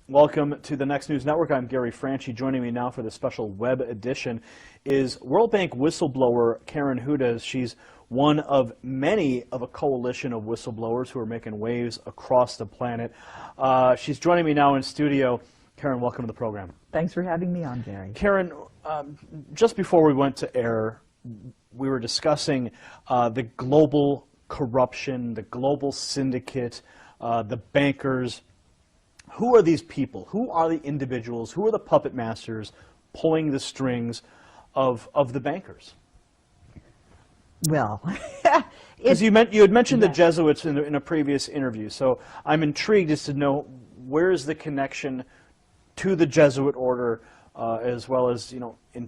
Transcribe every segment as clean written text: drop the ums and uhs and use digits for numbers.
Welcome to the Next News Network. I'm Gary Franchi. Joining me now for the special web edition is World Bank whistleblower Karen Hudes. She's one of many of a coalition of whistleblowers who are making waves across the planet. She's joining me now in studio. Karen, welcome to the program. Thanks for having me on, Gary. Karen, just before we went to air, we were discussing the global corruption, the global syndicate, the bankers. Who are these people? Who are the individuals? Who are the puppet masters pulling the strings of the bankers? Well, because you had mentioned the Jesuits in a previous interview, so I'm intrigued as to know where is the connection to the Jesuit order, as well as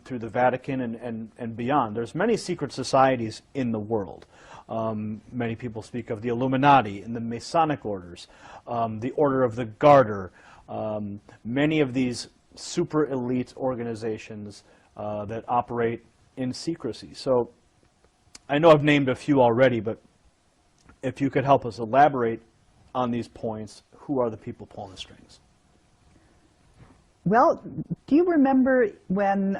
through the Vatican and beyond. There's many secret societies in the world. Many people speak of the Illuminati and the Masonic orders, the Order of the Garter, many of these super elite organizations that operate in secrecy. So I know I've named a few already, but if you could help us elaborate on these points, who are the people pulling the strings? Well, do you remember when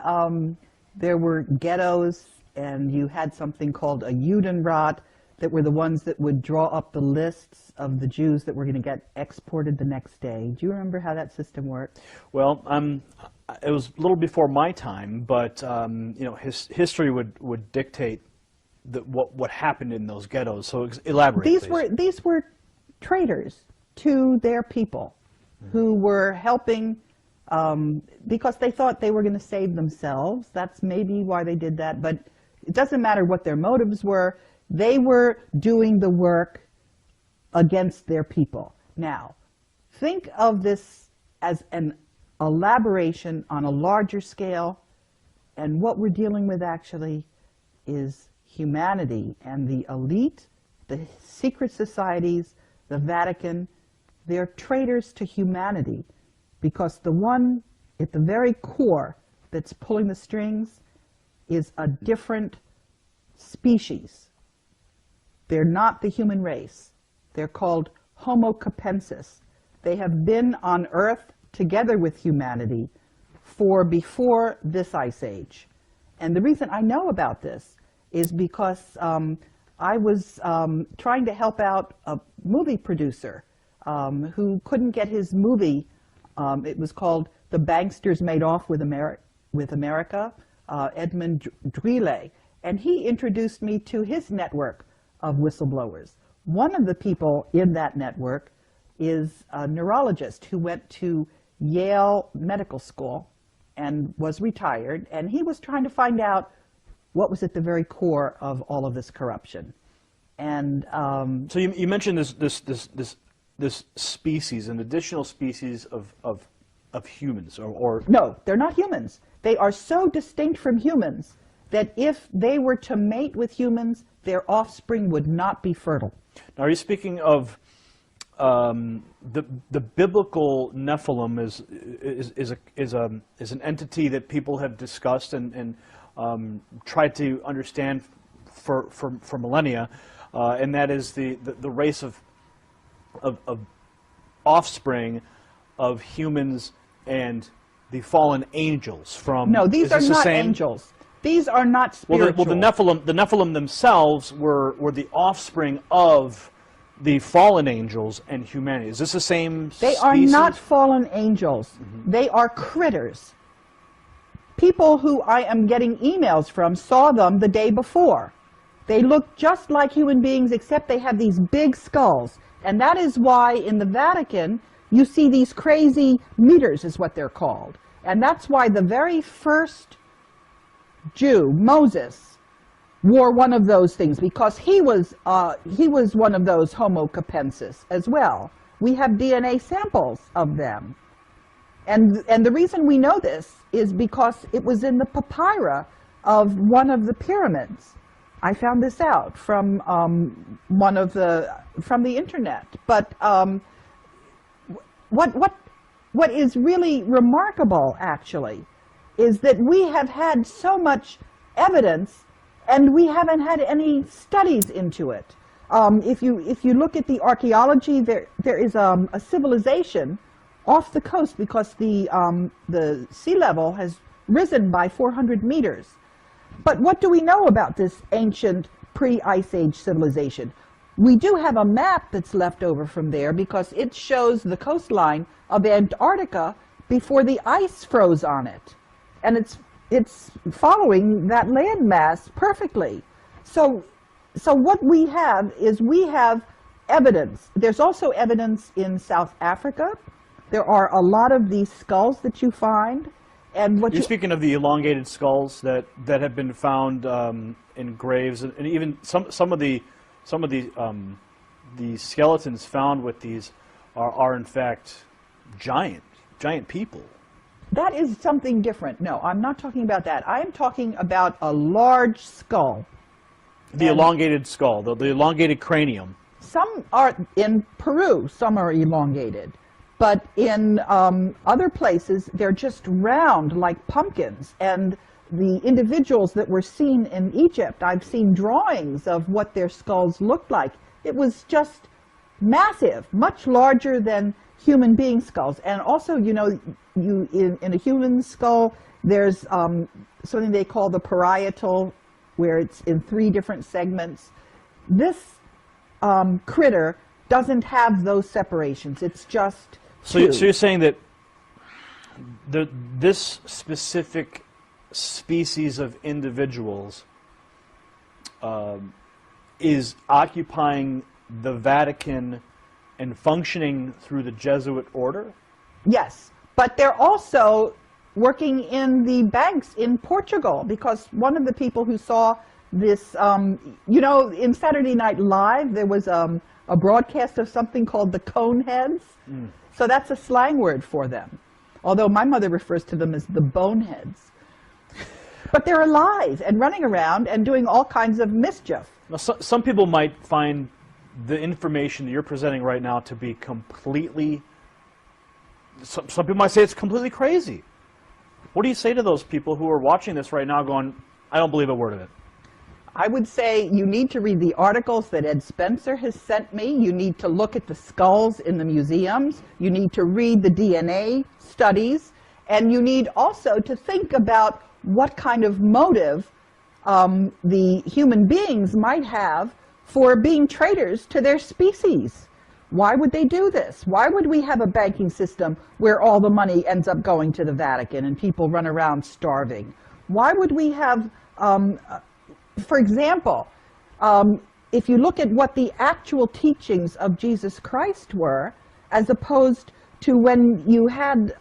there were ghettos and you had something called a Judenrat that were the ones that would draw up the lists of the Jews that were going to get exported the next day? Do you remember how that system worked? Well, it was a little before my time, but history would dictate what happened in those ghettos. So elaborate. These were traitors to their people who were helping because they thought they were going to save themselves. That's maybe why they did that, but it doesn't matter what their motives were. They were doing the work against their people. Now, think of this as an elaboration on a larger scale, and what we're dealing with actually is humanity and the elite, the secret societies, the Vatican. They're traitors to humanity, because the one at the very core that's pulling the strings is a different species. They're not the human race. They're called Homo Capensis. They have been on Earth together with humanity for before this ice age. And the reason I know about this is because I was trying to help out a movie producer who couldn't get his movie. It was called The Banksters Made Off with America, Edmund Drille. And he introduced me to his network of whistleblowers. One of the people in that network is a neurologist who went to Yale Medical School and was retired, and he was trying to find out what was at the very core of all of this corruption. And so you mentioned this species, an additional species of humans, or no, they're not humans. They are so distinct from humans that if they were to mate with humans, their offspring would not be fertile. Now, are you speaking of the biblical Nephilim is an entity that people have discussed and tried to understand for millennia, and that is the race of offspring of humans and the fallen angels from. No, these are not angels. These are not spiritual. Well, the Nephilim themselves were the offspring of the fallen angels and humanity. Is this the same species? They are not fallen angels. Mm-hmm. They are critters. People who I am getting emails from saw them the day before. They look just like human beings, except they have these big skulls. And that is why in the Vatican you see these crazy meters, is what they're called. And that's why the very first Jew, Moses, wore one of those things, because he was one of those Homo Capensis as well. We have DNA samples of them. And the reason we know this is because it was in the papyri of one of the pyramids. I found this out from from the internet. But what is really remarkable, actually, is that we have had so much evidence, and we haven't had any studies into it. If you look at the archaeology, there is a civilization off the coast because the sea level has risen by 400 meters. But what do we know about this ancient pre-Ice Age civilization? We do have a map that's left over from there because it shows the coastline of Antarctica before the ice froze on it. And it's following that landmass perfectly. So what we have is we have evidence. There's also evidence in South Africa. There are a lot of these skulls that you find. And what You're speaking of the elongated skulls that have been found in graves, and even some of the skeletons found with these are in fact giant people. That is something different. No, I'm not talking about that. I am talking about a large skull. The elongated skull, the elongated cranium. Some are in Peru, some are elongated. But in other places, they're just round like pumpkins. And the individuals that were seen in Egypt, I've seen drawings of what their skulls looked like. It was just massive, much larger than human being skulls. And also, you know, in a human skull, there's something they call the parietal, where it's in 3 different segments. This critter doesn't have those separations. It's just so you're saying that this specific species of individuals is occupying the Vatican and functioning through the Jesuit order? Yes, but they're also working in the banks in Portugal, because one of the people who saw this, you know, in Saturday Night Live, there was a broadcast of something called the Coneheads. Mm. So that's a slang word for them, although my mother refers to them as the boneheads. But they're alive and running around and doing all kinds of mischief. Now, some people might find the information that you're presenting right now to be completely, some people might say it's completely crazy. What do you say to those people who are watching this right now going, I don't believe a word of it? I would say you need to read the articles that Ed Spencer has sent me. You need to look at the skulls in the museums. You need to read the DNA studies. And you need also to think about what kind of motive the human beings might have for being traitors to their species. Why would they do this? Why would we have a banking system where all the money ends up going to the Vatican and people run around starving? Why would we have, for example, if you look at what the actual teachings of Jesus Christ were, as opposed to when you had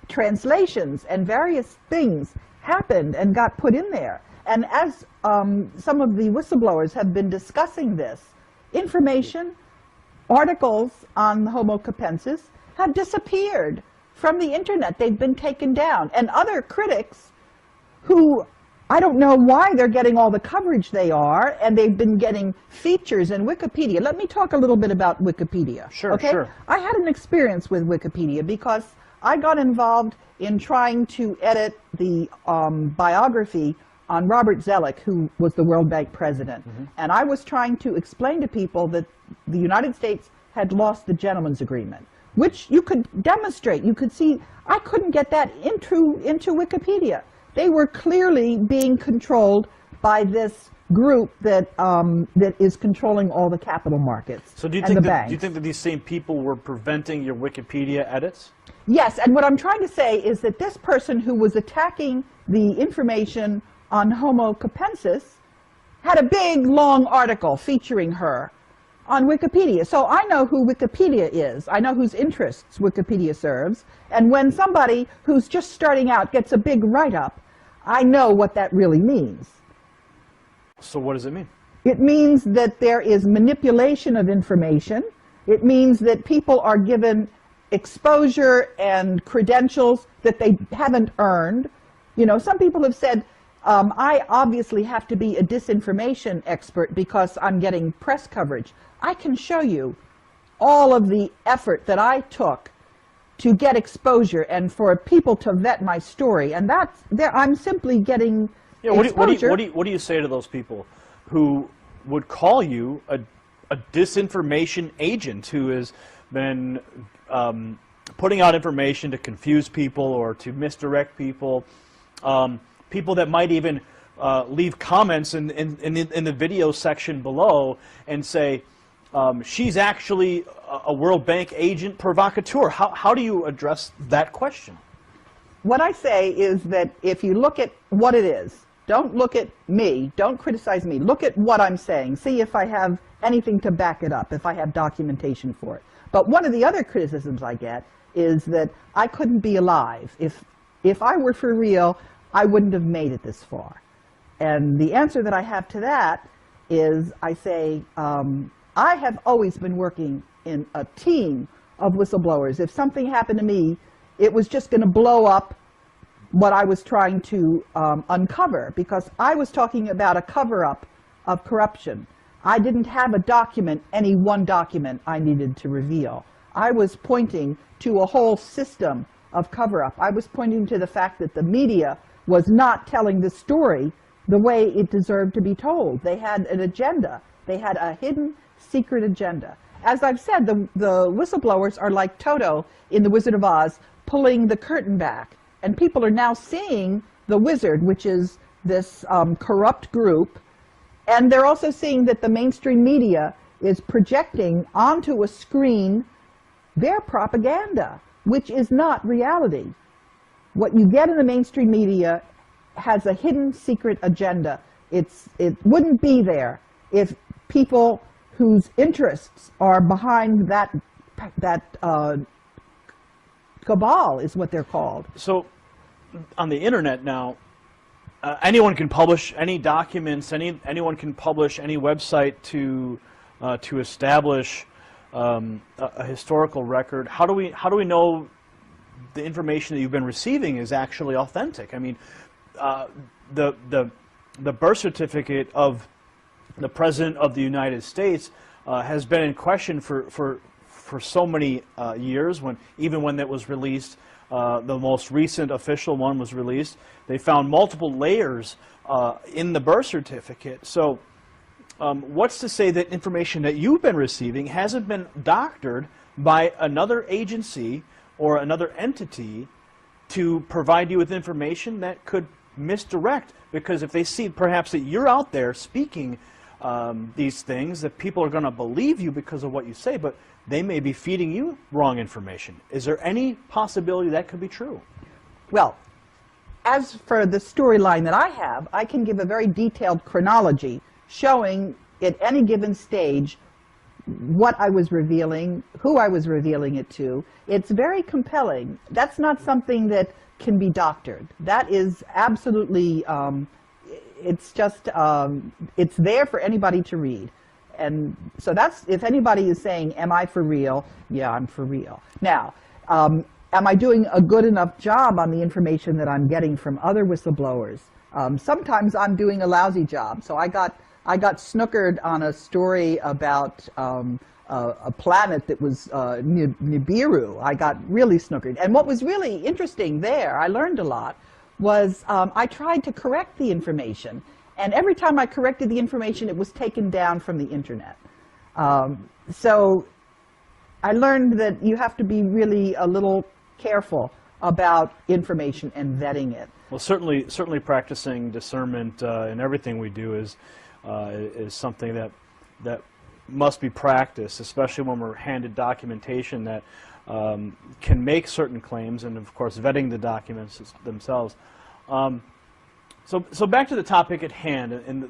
translations and various things happened and got put in there. And as some of the whistleblowers have been discussing this, information, articles on Homo Capensis have disappeared from the internet. They've been taken down. And other critics who, I don't know why they're getting all the coverage they are, and they've been getting features in Wikipedia. Let me talk a little bit about Wikipedia. Sure, okay? Sure. I had an experience with Wikipedia because I got involved in trying to edit the biography on Robert Zoellick, who was the World Bank president. Mm-hmm. And I was trying to explain to people that the United States had lost the gentleman's agreement, which you could demonstrate. You could see, I couldn't get that into Wikipedia. They were clearly being controlled by this group that that is controlling all the capital markets. So do you think that these same people were preventing your Wikipedia edits? Yes, and what I'm trying to say is that this person who was attacking the information on Homo Capensis had a big, long article featuring her on Wikipedia. So I know who Wikipedia is. I know whose interests Wikipedia serves. And when somebody who's just starting out gets a big write-up, I know what that really means. So what does it mean? It means that there is manipulation of information. It means that people are given exposure and credentials that they haven't earned. You know, some people have said, I obviously have to be a disinformation expert because I'm getting press coverage. I can show you all of the effort that I took to get exposure and for people to vet my story. And that's there. I'm simply getting exposure. What do you say to those people who would call you a disinformation agent who has been putting out information to confuse people or to misdirect people, people that might even leave comments in the video section below and say, she's actually a World Bank agent provocateur. How do you address that question? What I say is that if you look at what it is, don't look at me, don't criticize me, look at what I'm saying, see if I have anything to back it up, if I have documentation for it. But one of the other criticisms I get is that I couldn't be alive. If I were for real, I wouldn't have made it this far. And the answer that I have to that is I say, I have always been working in a team of whistleblowers. If something happened to me, it was just going to blow up what I was trying to uncover, because I was talking about a cover-up of corruption. I didn't have a document, any one document I needed to reveal. I was pointing to a whole system of cover-up. I was pointing to the fact that the media was not telling the story the way it deserved to be told. They had an agenda. They had a hidden, secret agenda. As I've said, the whistleblowers are like Toto in The Wizard of Oz, pulling the curtain back. And people are now seeing the wizard, which is this corrupt group. And they're also seeing that the mainstream media is projecting onto a screen their propaganda, which is not reality. What you get in the mainstream media has a hidden secret agenda. It wouldn't be there if people whose interests are behind that cabal is what they're called. So on the internet now, anyone can publish any documents, anyone can publish any website to establish a historical record. How do we know the information that you've been receiving is actually authentic? I mean, the birth certificate of the President of the United States has been in question for so many years. Even when that was released, the most recent official one was released, they found multiple layers in the birth certificate. So what's to say that information that you've been receiving hasn't been doctored by another agency or another entity to provide you with information that could misdirect? Because if they see perhaps that you're out there speaking these things, that people are going to believe you because of what you say, but they may be feeding you wrong information. Is there any possibility that could be true? Well, as for the storyline that I have, I can give a very detailed chronology showing at any given stage what I was revealing, who I was revealing it to. It's very compelling. That's not something that can be doctored. That is absolutely, it's just, it's there for anybody to read. And so that's, if anybody is saying, am I for real? Yeah, I'm for real. Now, am I doing a good enough job on the information that I'm getting from other whistleblowers? Sometimes I'm doing a lousy job. So I got snookered on a story about a planet that was Nibiru. I got really snookered. And what was really interesting there, I learned a lot, was I tried to correct the information. And every time I corrected the information, it was taken down from the internet. So I learned that you have to be really a little careful about information and vetting it. Well, certainly practicing discernment in everything we do is something that must be practiced, especially when we're handed documentation that can make certain claims, and of course vetting the documents themselves. So back to the topic at hand, and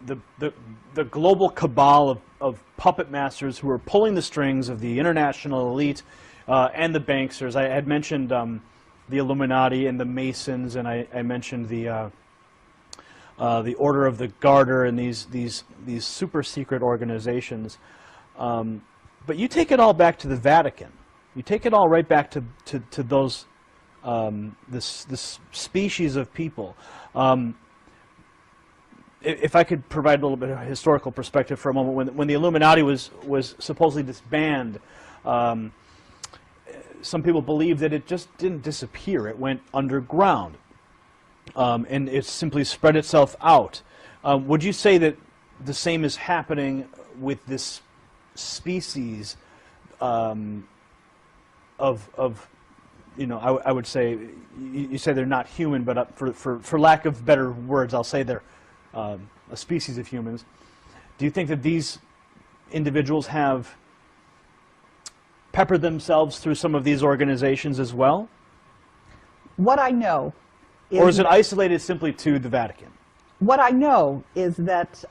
the global cabal of puppet masters who are pulling the strings of the international elite and the banksters. I had mentioned the Illuminati and the Masons, and I mentioned the Order of the Garter and these super secret organizations. But you take it all back to the Vatican. You take it all right back to those this species of people. If I could provide a little bit of historical perspective for a moment, when the Illuminati was supposedly disbanded, some people believe that it just didn't disappear. It went underground, and it simply spread itself out. Would you say that the same is happening with this species of you know, I would say, you say they're not human, but for lack of better words, I'll say they're a species of humans. Do you think that these individuals have peppered themselves through some of these organizations as well? What I know is... Or is it isolated simply to the Vatican? What I know is that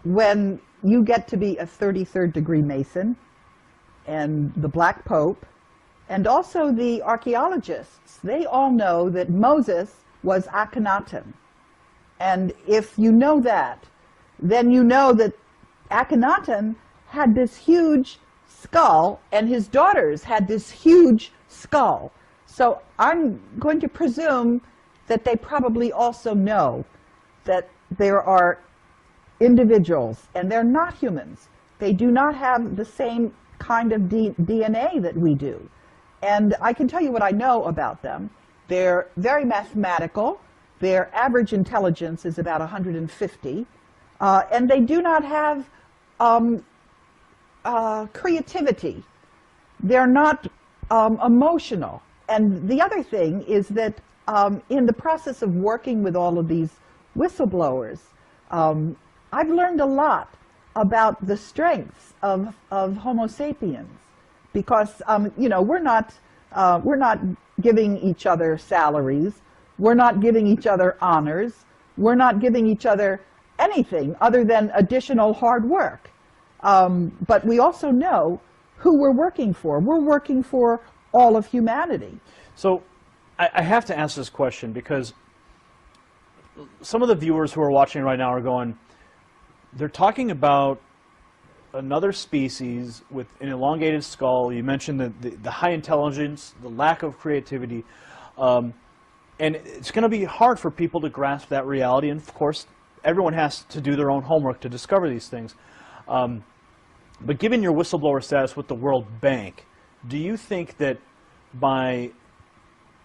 when you get to be a 33rd degree Mason, and the Black Pope, and also the archaeologists, they all know that Moses was Akhenaten. And if you know that, then you know that Akhenaten had this huge skull, and his daughters had this huge skull. So I'm going to presume that they probably also know that there are individuals, and they're not humans. They do not have the same kind of DNA that we do. And I can tell you what I know about them. They're very mathematical. Their average intelligence is about 150. And they do not have creativity. They're not emotional. And the other thing is that in the process of working with all of these whistleblowers, I've learned a lot about the strengths of Homo sapiens, because you know, we're not giving each other salaries, we're not giving each other honors, we're not giving each other anything other than additional hard work. But we also know who we're working for. We're working for all of humanity. So I have to ask this question, because some of the viewers who are watching right now are going, they're talking about another species with an elongated skull. You mentioned the high intelligence, the lack of creativity, and it's going to be hard for people to grasp that reality. And of course, everyone has to do their own homework to discover these things. But given your whistleblower status with the World Bank, do you think that by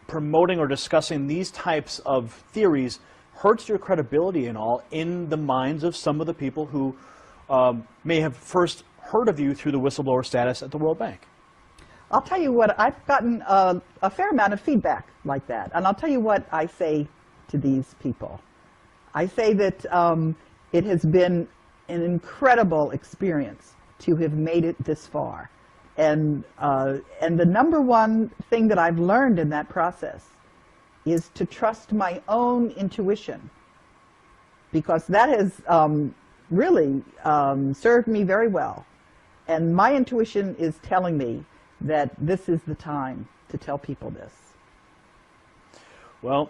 promoting or discussing these types of theories hurts your credibility and all in the minds of some of the people who may have first heard of you through the whistleblower status at the World Bank? I'll tell you what, I've gotten a fair amount of feedback like that, and I'll tell you what I say to these people. I say that it has been an incredible experience to have made it this far. And the number one thing that I've learned in that process is to trust my own intuition, because that has really served me very well. And my intuition is telling me that this is the time to tell people this. Well,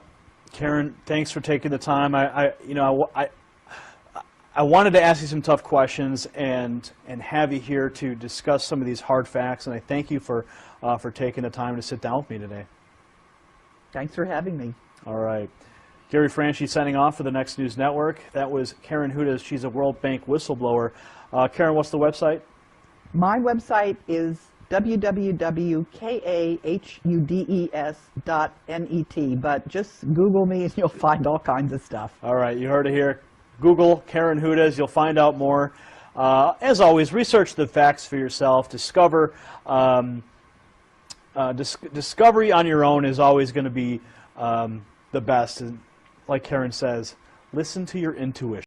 Karen, thanks for taking the time. I wanted to ask you some tough questions and have you here to discuss some of these hard facts, and I thank you for taking the time to sit down with me today. Thanks for having me. All right. Gary Franchi signing off for the Next News Network. That was Karen Hudes. She's a World Bank whistleblower. Karen, what's the website? My website is www.kahudes.net, but just Google me and you'll find all kinds of stuff. All right, you heard it here. Google Karen Hudes. You'll find out more. As always, research the facts for yourself. Discover. Discovery on your own is always going to be the best. And like Karen says, listen to your intuition.